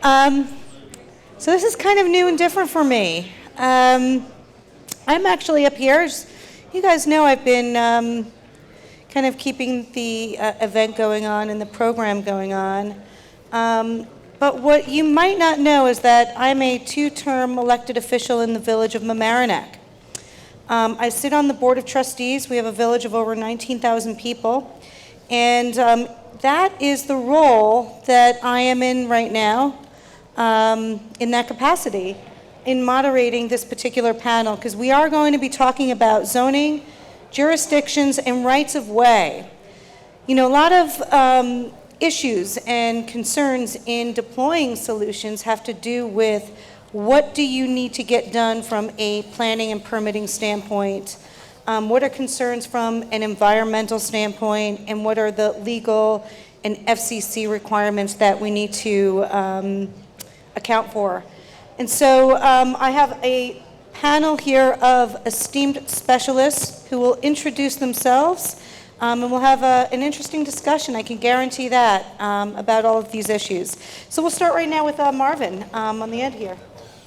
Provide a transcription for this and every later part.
So this is kind of new and different for me. I'm actually up here. As you guys know, I've been kind of keeping the event going on and the program going on. But what you might not know is that I'm a two-term elected official in the village of Mamaroneck. I sit on the Board of Trustees. We have a village of over 19,000 people. And that is the role that I am in right now, in that capacity, in moderating this particular panel, because we are going to be talking about zoning, jurisdictions, and rights of way. You know, a lot of issues and concerns in deploying solutions have to do with what do you need to get done from a planning and permitting standpoint, what are concerns from an environmental standpoint, and what are the legal and FCC requirements that we need to account for. And so I have a panel here of esteemed specialists who will introduce themselves, and we'll have an interesting discussion, I can guarantee that, about all of these issues. So we'll start right now with Marvin on the end here.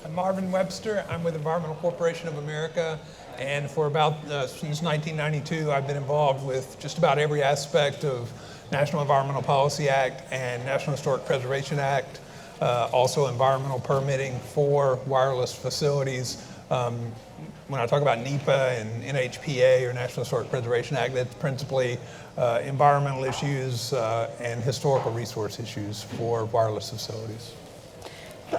I'm Marvin Webster. I'm with Environmental Corporation of America, and for about since 1992, I've been involved with just about every aspect of National Environmental Policy Act and National Historic Preservation Act, also environmental permitting for wireless facilities. When I talk about NEPA and NHPA or National Historic Preservation Act, that's principally environmental issues and historical resource issues for wireless facilities.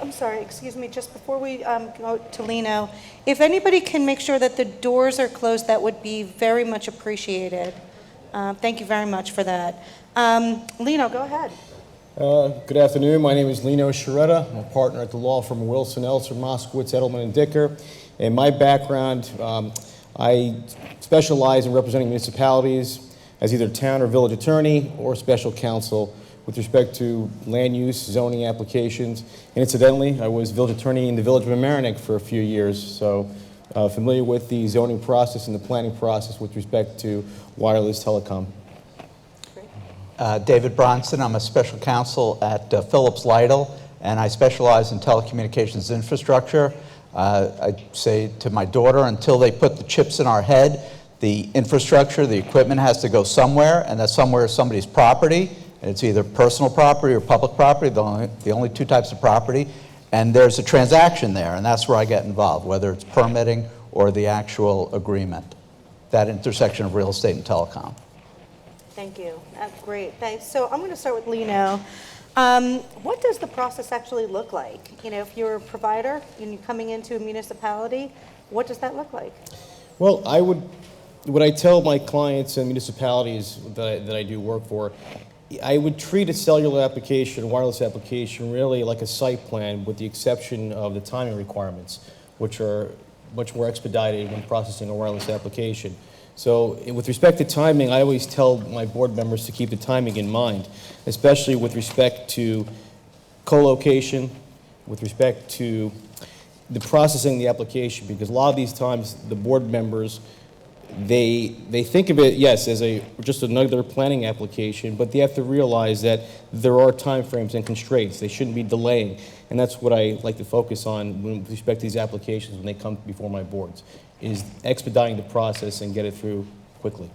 I'm sorry, excuse me, just before we go to Lino, if anybody can make sure that the doors are closed, that would be very much appreciated. Thank you very much for that. Lino, go ahead. Good afternoon. My name is Lino Sciarretta. I'm a partner at the law firm Wilson, Elser, Moskowitz, Edelman, and Dicker. In my background, I specialize in representing municipalities as either town or village attorney or special counsel with respect to land use, zoning applications. And incidentally, I was village attorney in the village of Mamaroneck for a few years, so familiar with the zoning process and the planning process with respect to wireless telecom. David Bronston. I'm a special counsel at Phillips, Lytle, and I specialize in telecommunications infrastructure. I say to my daughter, until they put the chips in our head, the infrastructure, the equipment has to go somewhere, and that somewhere is somebody's property, and it's either personal property or public property, the only two types of property, and there's a transaction there, and that's where I get involved, whether it's permitting or the actual agreement, that intersection of real estate and telecom. Thank you. That's great. Thanks. So I'm going to start with Lino. What does the process actually look like? You know, if you're a provider and you're coming into a municipality, what does that look like? Well, what I tell my clients and municipalities that I do work for, I would treat a cellular application, a wireless application, really like a site plan with the exception of the timing requirements, which are much more expedited when processing a wireless application. So with respect to timing, I always tell my board members to keep the timing in mind, especially with respect to co-location, with respect to the processing of the application, because a lot of these times the board members, they think of it, yes, as just another planning application, but they have to realize that there are timeframes and constraints. They shouldn't be delaying, and that's what I like to focus on with respect to these applications when they come before my boards, is expediting the process and get it through quickly.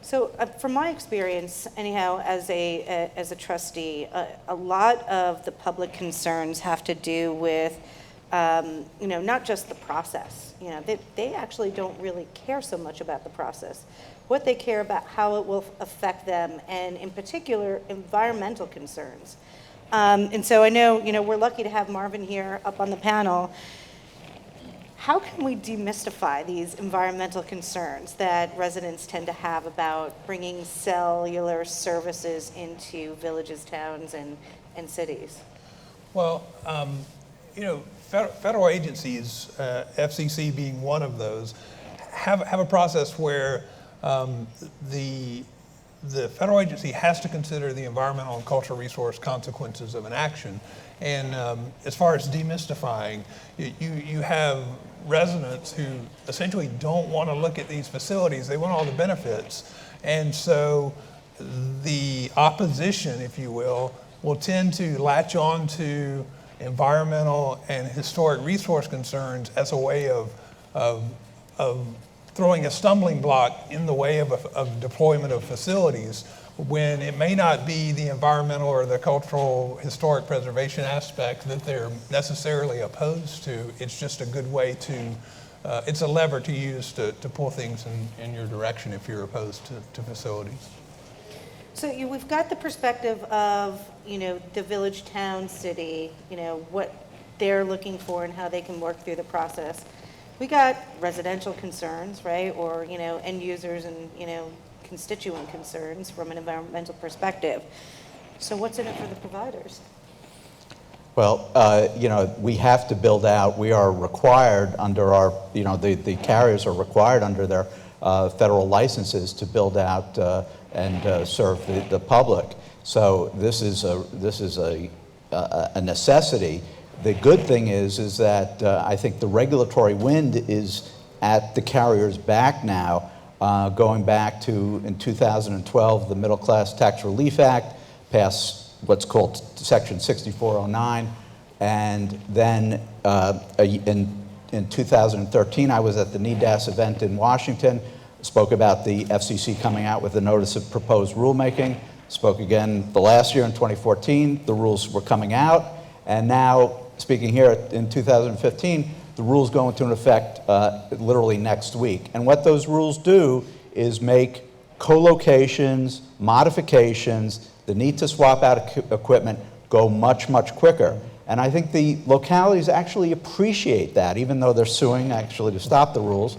So from my experience, anyhow, as a trustee, a lot of the public concerns have to do with not just the process. They actually don't really care so much about the process. What they care about, how it will affect them, and in particular, environmental concerns. And so I know, we're lucky to have Marvin here up on the panel. How can we demystify these environmental concerns that residents tend to have about bringing cellular services into villages, towns, and cities? Well, federal agencies, FCC being one of those, have a process where the federal agency has to consider the environmental and cultural resource consequences of an action. And as far as demystifying, you have residents who essentially don't want to look at these facilities. They want all the benefits. And so the opposition, if you will will tend to latch on to environmental and historic resource concerns as a way of throwing a stumbling block in the way of deployment of facilities, when it may not be the environmental or the cultural historic preservation aspect that they're necessarily opposed to. It's just a good way to, it's a lever to use to pull things in your direction if you're opposed to facilities. So we've got the perspective of, the village, town, city, what they're looking for and how they can work through the process. We got residential concerns, right? Or, end users and, constituent concerns from an environmental perspective. So what's in it for the providers? Well, we have to build out, we are required under our, the carriers are required under their federal licenses to build out and serve the public. So this is a necessity. The good thing is that I think the regulatory wind is at the carrier's back now, going back to, in 2012, the Middle Class Tax Relief Act passed what's called Section 6409, and then in 2013, I was at the NEDAS event in Washington, spoke about the FCC coming out with a notice of proposed rulemaking, spoke again the last year in 2014, the rules were coming out, and now, speaking here in 2015, the rules go into effect literally next week. And what those rules do is make co-locations, modifications, the need to swap out equipment go much, much quicker. And I think the localities actually appreciate that, even though they're suing actually to stop the rules.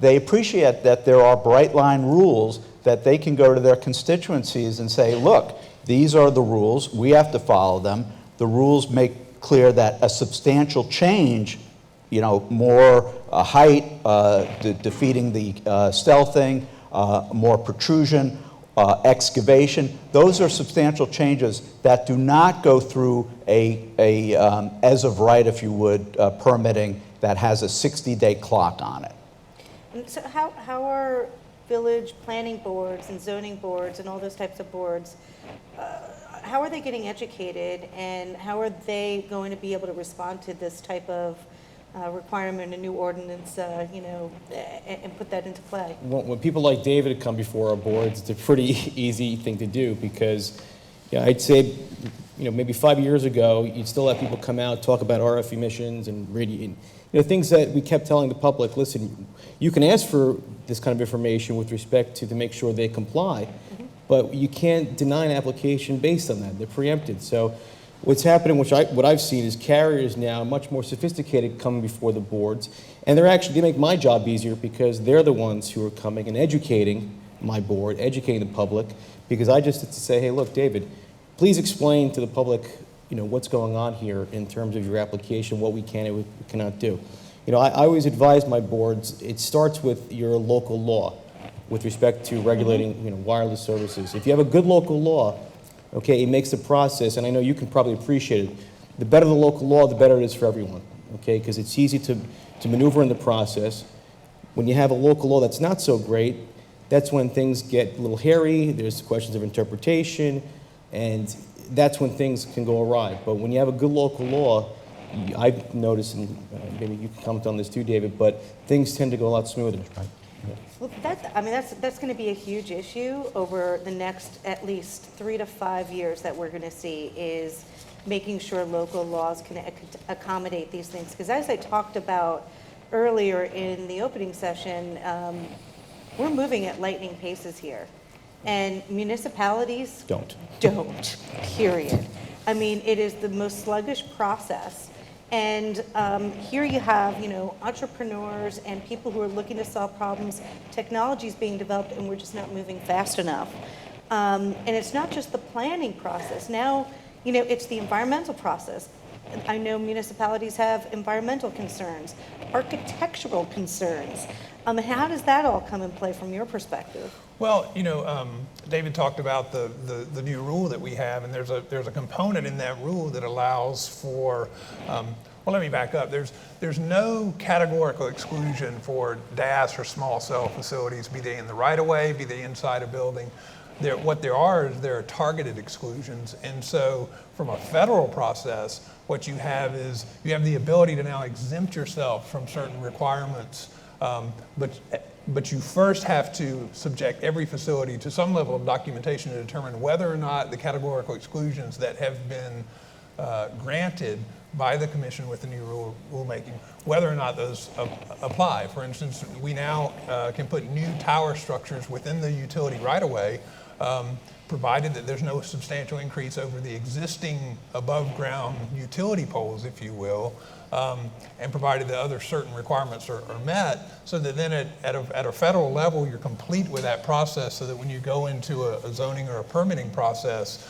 They appreciate that there are bright line rules that they can go to their constituencies and say, look, these are the rules, we have to follow them. The rules make clear that a substantial change, more height, defeating the stealthing, more protrusion, excavation. Those are substantial changes that do not go through a as of right, if you would, permitting that has a 60-day clock on it. And so how are village planning boards and zoning boards and all those types of boards, how are they getting educated, and how are they going to be able to respond to this type of requirement, a new ordinance, and put that into play? When people like David come before our boards, it's a pretty easy thing to do because, I'd say, maybe 5 years ago, you'd still have people come out, talk about RF emissions and things that we kept telling the public, listen, you can ask for this kind of information with respect to make sure they comply, but you can't deny an application based on that. They're preempted. So what's happening, what I've seen, is carriers now much more sophisticated coming before the boards, and they make my job easier because they're the ones who are coming and educating my board, educating the public, because I just have to say, hey, look, David, please explain to the public, what's going on here in terms of your application, what we can and we cannot do. I always advise my boards, it starts with your local law with respect to regulating, wireless services. If you have a good local law, okay, it makes the process, and I know you can probably appreciate it, the better the local law, the better it is for everyone, okay, because it's easy to maneuver in the process. When you have a local law that's not so great, that's when things get a little hairy, there's questions of interpretation, and that's when things can go awry. But when you have a good local law, I've noticed, and maybe you can comment on this too, David, but things tend to go a lot smoother. Right? Yeah. Well, that's going to be a huge issue over the next at least 3 to 5 years that we're going to see, is making sure local laws can accommodate these things. Because as I talked about earlier in the opening session, we're moving at lightning paces here. And municipalities don't, period. I mean, it is the most sluggish process. And here you have, entrepreneurs and people who are looking to solve problems. Technology is being developed, and we're just not moving fast enough. And it's not just the planning process. Now, it's the environmental process. I know municipalities have environmental concerns, architectural concerns. How does that all come in play from your perspective? Well, David talked about the new rule that we have, and there's a component in that rule that allows for, well, let me back up. There's no categorical exclusion for DAS or small cell facilities, be they in the right-of-way, be they inside a building. what there are targeted exclusions. And so from a federal process, what you have is you have the ability to now exempt yourself from certain requirements, but you first have to subject every facility to some level of documentation to determine whether or not the categorical exclusions that have been granted by the commission with the new rulemaking, whether or not those apply. For instance, we now can put new tower structures within the utility right-of-way, provided that there's no substantial increase over the existing above-ground utility poles, if you will, and provided that other certain requirements are met, so that then at a federal level, you're complete with that process, so that when you go into a zoning or a permitting process,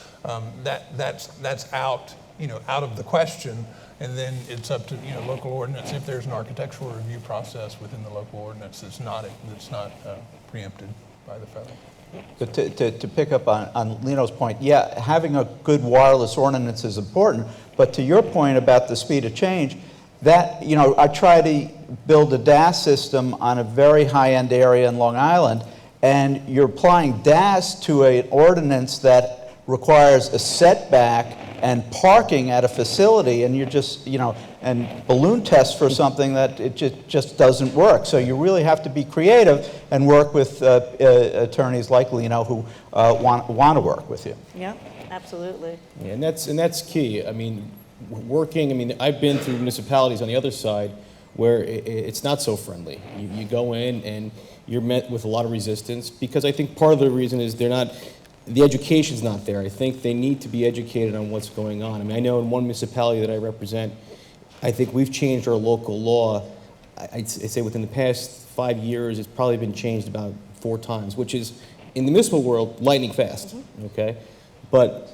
that's out of the question, and then it's up to local ordinance if there's an architectural review process within the local ordinance that's not preempted by the federal. But to pick up on Lino's point, yeah, having a good wireless ordinance is important, but to your point about the speed of change, that, I try to build a DAS system on a very high-end area in Long Island, and you're applying DAS to an ordinance that requires a setback and parking at a facility, and you're just, and balloon tests for something that it just doesn't work. So you really have to be creative and work with attorneys like Lino who want to work with you. Yeah, absolutely. Yeah, and that's key. I mean, I've been through municipalities on the other side where it's not so friendly. You go in and you're met with a lot of resistance, because I think part of the reason is the education's not there. I think they need to be educated on what's going on. I mean, I know in one municipality that I represent, I think we've changed our local law. I'd say within the past 5 years, it's probably been changed about 4 times, which is, in the municipal world, lightning fast, okay? But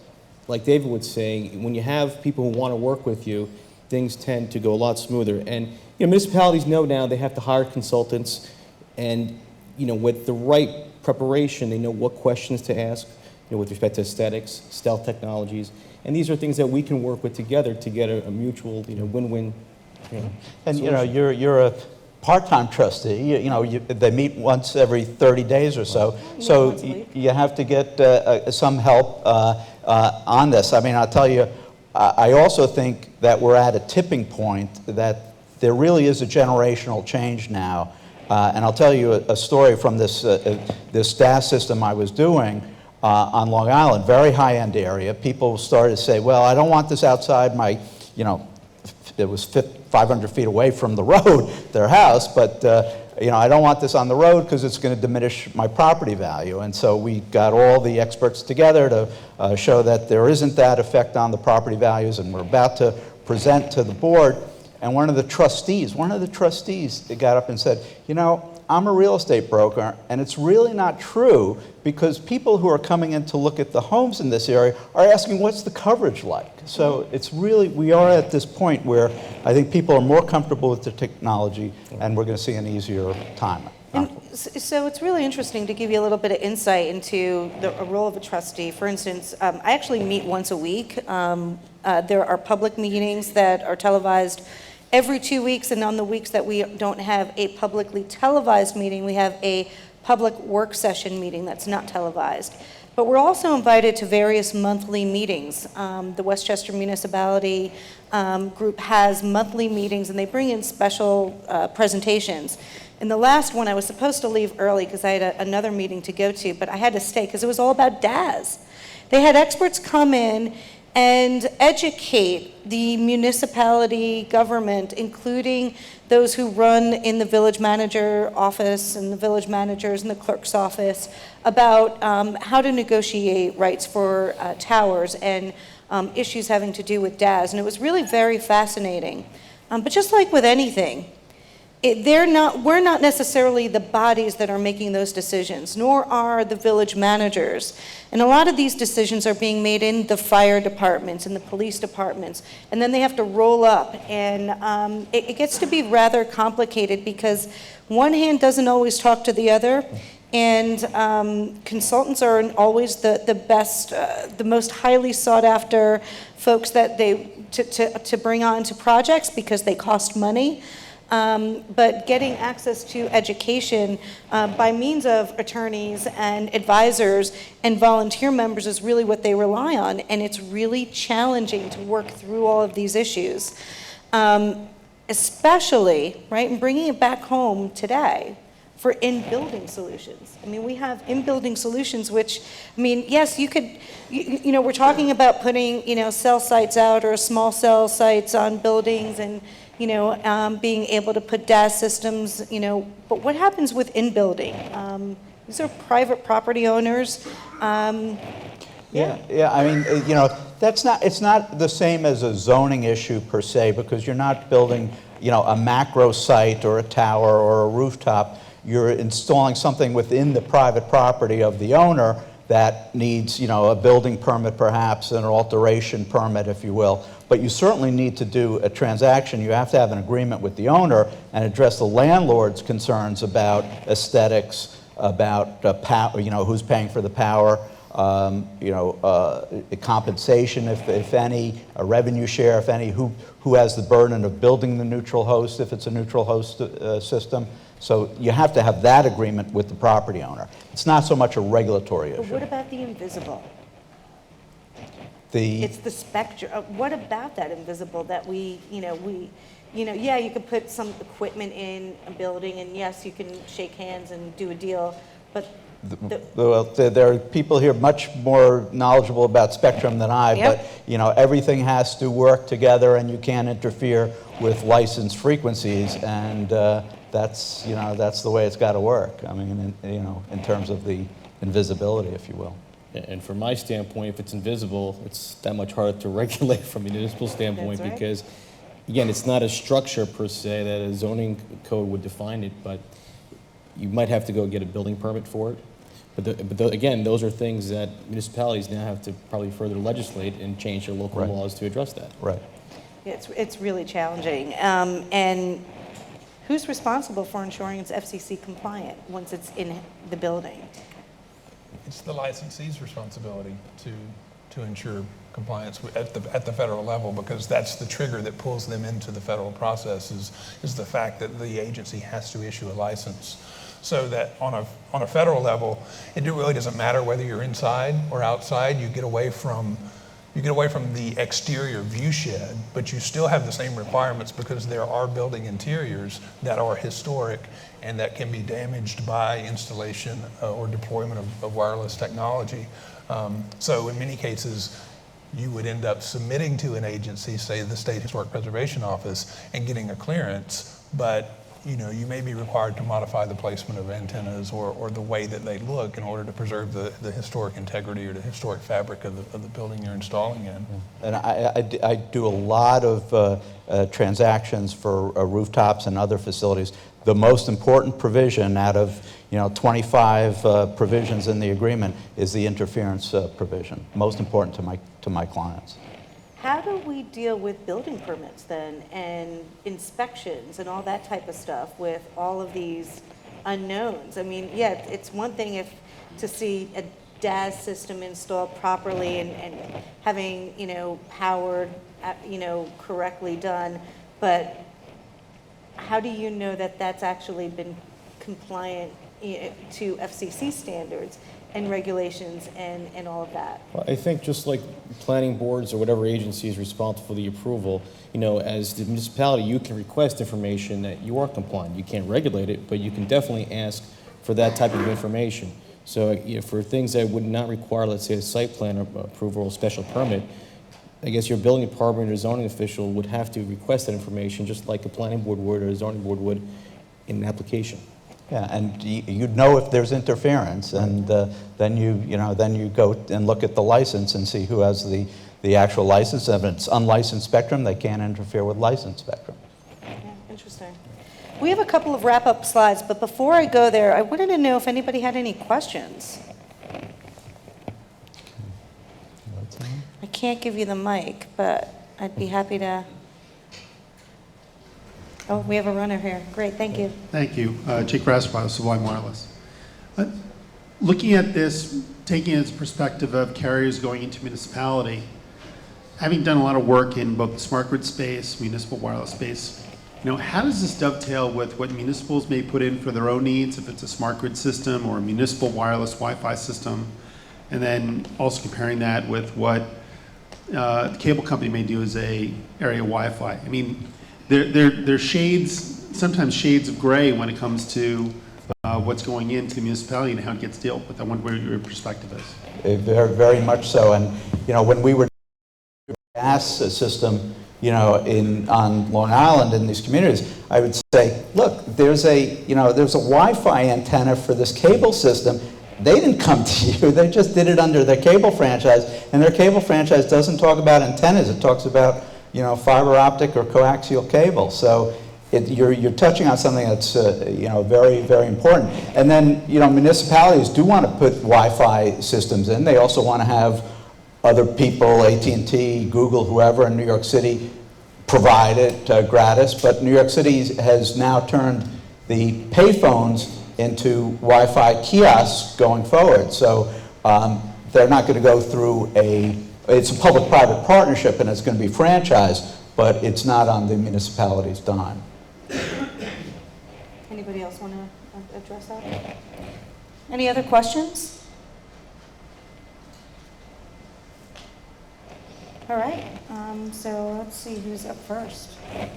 like David was saying, when you have people who want to work with you, things tend to go a lot smoother. And municipalities know now they have to hire consultants, and with the right preparation, they know what questions to ask, with respect to aesthetics, stealth technologies, and these are things that we can work with together to get a mutual, win-win. And you're a part-time trustee. They meet once every 30 days or so. So you have to get some help on this. I mean, I'll tell you, I also think that we're at a tipping point, that there really is a generational change now. And I'll tell you a story from this DAS system I was doing on Long Island, very high-end area. People started to say, well, I don't want this outside my, it was 500 feet away from the road, their house, but I don't want this on the road because it's going to diminish my property value. And so we got all the experts together to show that there isn't that effect on the property values, and we're about to present to the board. And one of the trustees got up and said, I'm a real estate broker, and it's really not true, because people who are coming in to look at the homes in this area are asking, what's the coverage like? So it's really, we are at this point where I think people are more comfortable with the technology, and we're going to see an easier time. And so it's really interesting to give you a little bit of insight into the role of a trustee. For instance, I actually meet once a week. There are public meetings that are televised every 2 weeks, and on the weeks that we don't have a publicly televised meeting, we have a public work session meeting that's not televised. But we're also invited to various monthly meetings. The Westchester Municipality group has monthly meetings, and they bring in special presentations. And the last one, I was supposed to leave early because I had another meeting to go to, but I had to stay because it was all about DAS. They had experts come in and educate the municipality government, including those who run in the village manager office and the village managers and the clerk's office, about how to negotiate rights for towers and issues having to do with DAS. And it was really very fascinating. But just like with anything, we're not necessarily the bodies that are making those decisions, nor are the village managers. And a lot of these decisions are being made in the fire departments and the police departments, and then they have to roll up. And it gets to be rather complicated because one hand doesn't always talk to the other, and consultants are always the best, the most highly sought after folks that to bring on to projects because they cost money. But getting access to education by means of attorneys and advisors and volunteer members is really what they rely on, and it's really challenging to work through all of these issues. Especially, right, and bringing it back home today for in-building solutions. I mean, we have in-building solutions which, I mean, yes, you could, you know, we're talking about putting, you know, cell sites out or small cell sites on buildings and, you know, being able to put DAS systems, you know, but what happens with in-building? These are private property owners. Yeah, I mean, you know, it's not the same as a zoning issue per se, because you're not building, you know, a macro site or a tower or a rooftop. You're installing something within the private property of the owner that needs, you know, a building permit perhaps, an alteration permit, if you will. But you certainly need to do a transaction. You have to have an agreement with the owner and address the landlord's concerns about aesthetics, about power, you know, who's paying for the power, you know, compensation, if any, a revenue share, if any, who has the burden of building the neutral host, if it's a neutral host system. So you have to have that agreement with the property owner. It's not so much a regulatory issue. But what about the invisible? The It's the spectrum. What about that invisible that we, yeah, you could put some equipment in a building, and yes, you can shake hands and do a deal, but well, there are people here much more knowledgeable about spectrum than I, Yep. but you know, everything has to work together, and you can't interfere with licensed frequencies, and that's, you know, that's the way it's got to work. I mean, you know, in terms of the invisibility, if you will. And from my standpoint, if it's invisible, it's that much harder to regulate from a municipal standpoint. That's right. Because, again, it's not a structure per se that a zoning code would define it, but you might have to go get a building permit for it. Again, those are things that municipalities now have to probably further legislate and change their local Right. laws to address that. Right. it's really challenging. And who's responsible for ensuring it's FCC compliant once it's in the building? It's the licensee's responsibility to ensure compliance at the federal level, because that's the trigger that pulls them into the federal process is the fact that the agency has to issue a license. So that on a federal level, it really doesn't matter whether you're inside or outside. You get away from the exterior view shed, but you still have the same requirements because there are building interiors that are historic and that can be damaged by installation or deployment of wireless technology. So in many cases, you would end up submitting to an agency, say the State Historic Preservation Office, and getting a clearance, but you know, you may be required to modify the placement of antennas or the way that they look in order to preserve the historic integrity or the historic fabric of the building you're installing in. And I do a lot of transactions for rooftops and other facilities. The most important provision out of 25 provisions in the agreement is the interference provision. Most important to my clients. How do we deal with building permits then and inspections and all that type of stuff with all of these unknowns? I mean, yeah, it's one thing to see a DAS system installed properly and having, powered, correctly done, but how do you know that that's actually been compliant to FCC standards and regulations and all of that? Well, I think just like planning boards or whatever agency is responsible for the approval, as the municipality, you can request information that you are compliant. You can't regulate it, but you can definitely ask for that type of information. So for things that would not require, let's say, a site plan approval or special permit, I guess your building department or zoning official would have to request that information just like a planning board would or a zoning board would in an application. Yeah, and you'd know if there's interference, and then you go and look at the license and see who has the actual license. If it's unlicensed spectrum, they can't interfere with licensed spectrum. Yeah, interesting. We have a couple of wrap-up slides, but before I go there, I wanted to know if anybody had any questions. I can't give you the mic, but I'd be happy to. Oh, we have a runner here. Great, thank you. Thank you. Jake Raspail, Sublime Wireless. Looking at this, taking its perspective of carriers going into municipality, having done a lot of work in both the smart grid space, municipal wireless space, How does this dovetail with what municipals may put in for their own needs, if it's a smart grid system or a municipal wireless Wi-Fi system? And then also comparing that with what the cable company may do as a area Wi-Fi. I mean, there's shades, sometimes shades of gray when it comes to what's going into the municipality and how it gets dealt with. I wonder what your perspective is. Very, very much so. And, when we were gas system, on Long Island in these communities, I would say, look, there's a Wi-Fi antenna for this cable system. They didn't come to you. They just did it under their cable franchise, and their cable franchise doesn't talk about antennas. It talks about, fiber optic or coaxial cable. So you're touching on something that's, very, very important. And then, municipalities do want to put Wi-Fi systems in. They also want to have other people, AT&T, Google, whoever in New York City, provide it gratis. But New York City has now turned the payphones into Wi-Fi kiosks going forward. So they're not going to go through it's a public-private partnership and it's going to be franchised, but it's not on the municipality's dime. Anybody else want to address that? Any other questions? All right, so let's see who's up first. You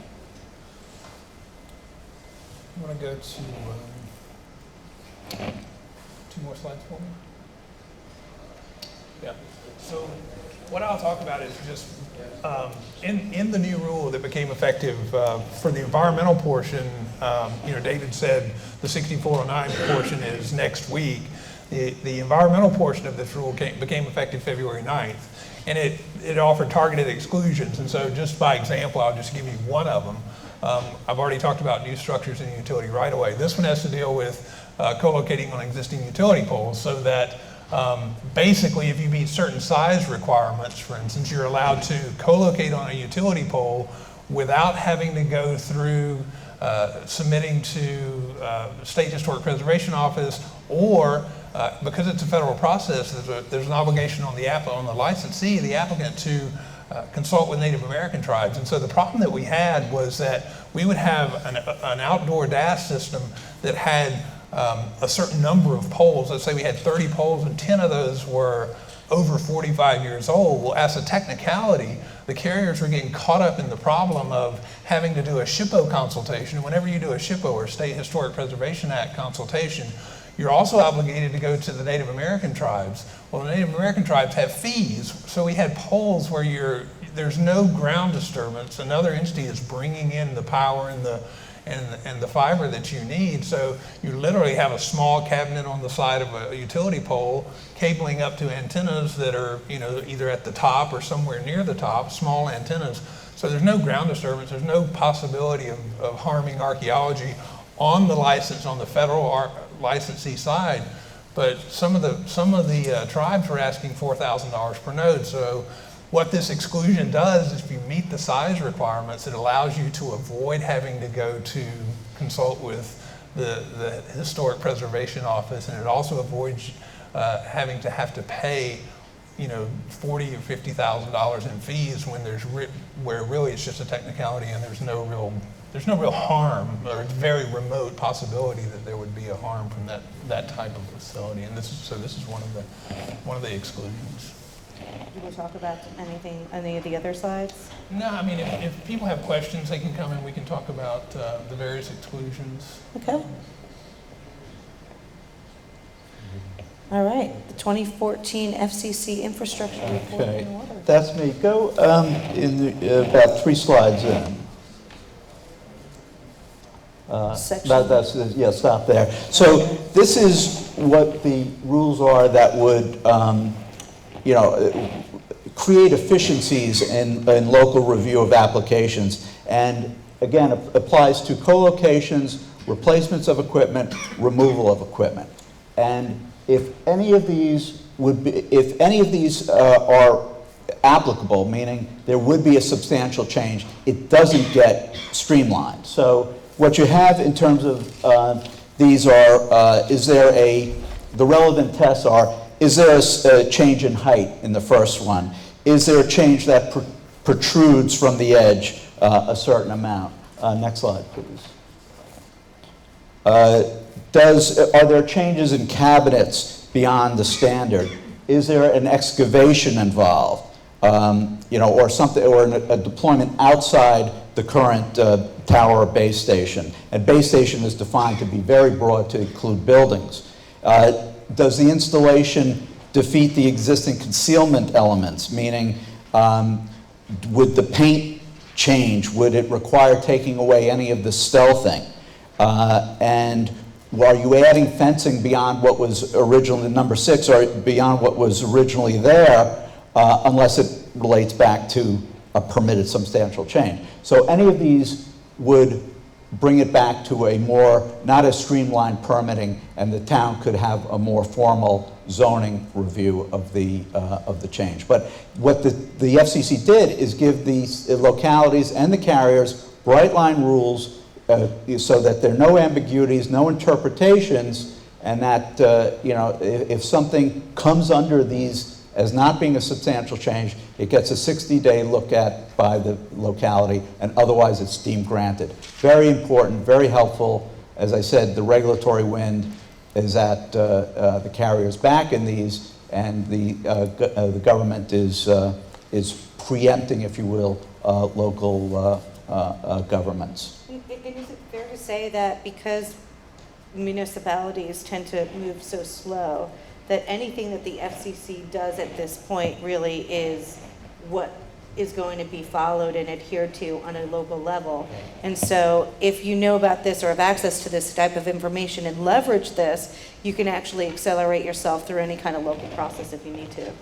want to go to 2 more slides for me? Yeah. So what I'll talk about is just in the new rule that became effective for the environmental portion. David said the 6409 portion is next week. The environmental portion of this rule became effective February 9th. And it offered targeted exclusions. And so just by example, I'll just give you one of them. I've already talked about new structures in utility right-of-way. This one has to deal with co-locating on existing utility poles, so that basically if you meet certain size requirements, for instance, you're allowed to co-locate on a utility pole without having to go through submitting to State Historic Preservation Office, or because it's a federal process, there's an obligation on the licensee, the applicant, to consult with Native American tribes. And so the problem that we had was that we would have an outdoor DAS system that had a certain number of poles. Let's say we had 30 poles and 10 of those were over 45 years old. Well, as a technicality, the carriers were getting caught up in the problem of having to do a SHPO consultation. Whenever you do a SHPO, or State Historic Preservation Act consultation, you're also obligated to go to the Native American tribes. Well, the Native American tribes have fees, so we had poles where there's no ground disturbance. Another entity is bringing in the power and the fiber that you need. So you literally have a small cabinet on the side of a utility pole, cabling up to antennas that are, either at the top or somewhere near the top, small antennas. So there's no ground disturbance. There's no possibility of harming archaeology on the license, on the federal licensee side. But some of the tribes were asking $4,000 per node. So what this exclusion does is, if you meet the size requirements, it allows you to avoid having to go to consult with the Historic Preservation Office, and it also avoids having to pay, $40,000 or $50,000 in fees when where really it's just a technicality and there's no real harm, or very remote possibility that there would be a harm from that type of facility. And this is one of the exclusions. Do we talk about any of the other sides? No, I mean, if people have questions, they can come and we can talk about the various exclusions. Okay. All right, the 2014 FCC infrastructure report in order. That's me. Go about 3 slides in. Section. Stop there. So this is what the rules are that would, create efficiencies in local review of applications. And again, it applies to co-locations, replacements of equipment, removal of equipment. And if any of these are applicable, meaning there would be a substantial change, it doesn't get streamlined. So what you have in terms of these are, the relevant tests are, is there a change in height in the first one? Is there a change that protrudes from the edge a certain amount? Next slide, please. Are there changes in cabinets beyond the standard? Is there an excavation involved? Or something, or a deployment outside the current tower or base station? And base station is defined to be very broad to include buildings. Does the installation defeat the existing concealment elements? Meaning, would the paint change? Would it require taking away any of the stealthing? And are you adding fencing beyond what was originally, number 6, or beyond what was originally there, unless it relates back to a permitted substantial change? So any of these would bring it back to a more, not as streamlined permitting, and the town could have a more formal zoning review of the change. But what the FCC did is give these localities and the carriers bright line rules so that there are no ambiguities, no interpretations, and that if something comes under these as not being a substantial change, it gets a 60-day look at by the locality, and otherwise it's deemed granted. Very important, very helpful. As I said, the regulatory wind is at the carrier's back in these, and the government is preempting, if you will, local governments. And is it fair to say that because municipalities tend to move so slow, that anything that the FCC does at this point really is what is going to be followed and adhered to on a local level? And so if you know about this or have access to this type of information and leverage this, you can actually accelerate yourself through any kind of local process if you need to.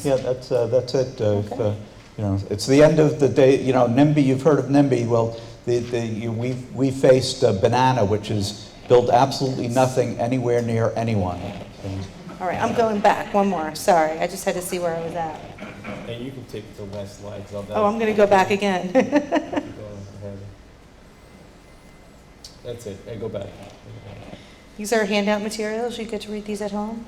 Yeah, that's it. Okay. It's the end of the day. NIMBY, you've heard of NIMBY. Well, we faced Banana, which is built absolutely nothing anywhere near anyone. All right, I'm going back. One more. Sorry, I just had to see where I was at. And you can take the last slide. Oh, I'm going to go back again. That's it. And go back. These are handout materials. You get to read these at home.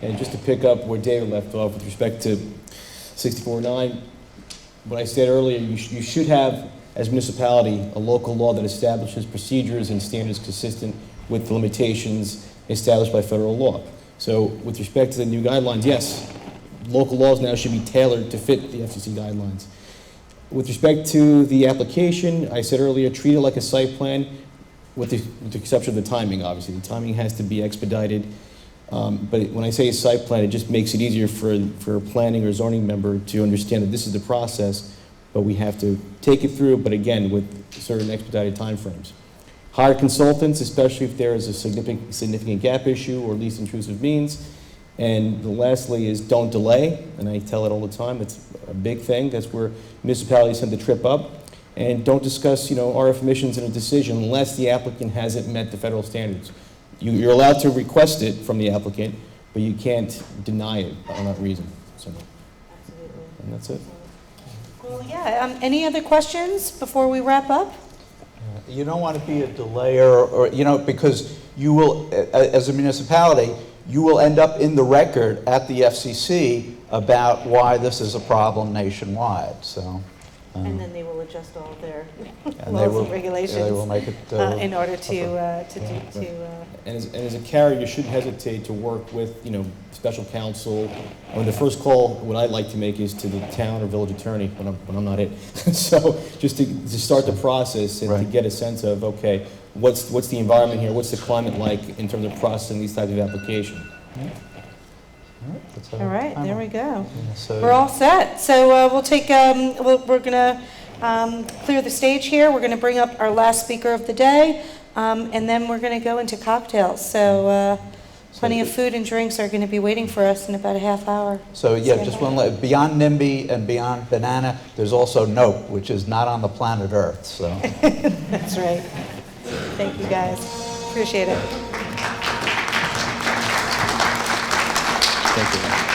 And just to pick up where David left off with respect to 64.9, what I said earlier, you should have, as a municipality, a local law that establishes procedures and standards consistent with the limitations established by federal law. So with respect to the new guidelines, yes, local laws now should be tailored to fit the FCC guidelines. With respect to the application, I said earlier, treat it like a site plan with the exception of the timing, obviously. The timing has to be expedited. But when I say a site plan, it just makes it easier for a planning or zoning member to understand that this is the process, but we have to take it through, but again, with certain expedited timeframes. Hire consultants, especially if there is a significant gap issue or least intrusive means. And lastly is don't delay, and I tell it all the time, it's a big thing. That's where municipalities tend to trip up. And don't discuss, RF emissions in a decision unless the applicant hasn't met the federal standards. You're allowed to request it from the applicant, but you can't deny it on that reason. So, Absolutely. and that's it. Well, yeah. Any other questions before we wrap up? You don't want to be a delayer, or because you will, as a municipality, you will end up in the record at the FCC about why this is a problem nationwide. So. And then they will adjust all their And laws and regulations they will make it in order to And as a carrier, you shouldn't hesitate to work with, special counsel. The first call, what I'd like to make is to the town or village attorney when I'm not it. So just to start the process and to get a sense of, okay, what's the environment here? What's the climate like in terms of processing these types of applications? All right, there we go. So We're all set. So we'll take, we're going to clear the stage here. We're going to bring up our last speaker of the day, and then we're going to go into cocktails. So plenty of food and drinks are going to be waiting for us in about a half hour. So yeah, just one, beyond NIMBY and beyond Banana, there's also NOPE, which is not on the planet Earth. So That's right. Thank you, guys. Appreciate it. Thank you.